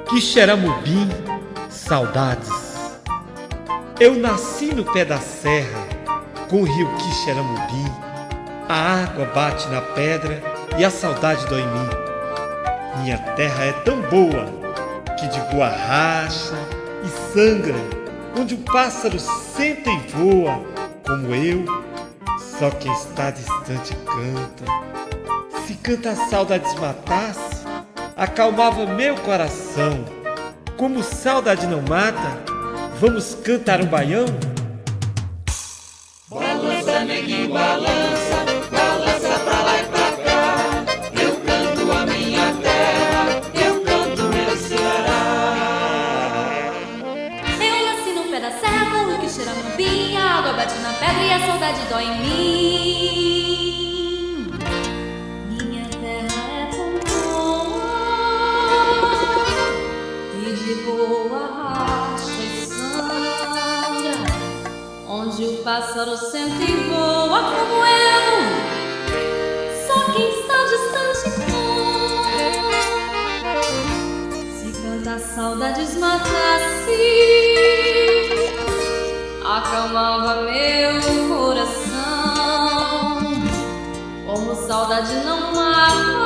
Quixeramobim, saudades. Eu nasci no pé da serra, com o rio Quixeramobim. A água bate na pedra e a saudade dói em mim. Minha terra é tão boa que de boa racha e sangra, onde um pássaro senta e voa, como eu, só quem está distante canta. Se canta a saudades matasse, acalmava meu coração. Como saudade não mata, vamos cantar um baião? Balança, neguinho, balança, balança pra lá e pra cá. Eu canto a minha terra, eu canto meu Ceará. Eu nasci no pé da serra com o Quixeramobim. A água bate na pedra e a saudade dói em mim. Minha terra é tão boa e de boa racha e sangra, onde o pássaro senta e voa como eu, só quem está distante canta. Se canta a saudades matasse, acalmava meu coração. Como saudade não mata,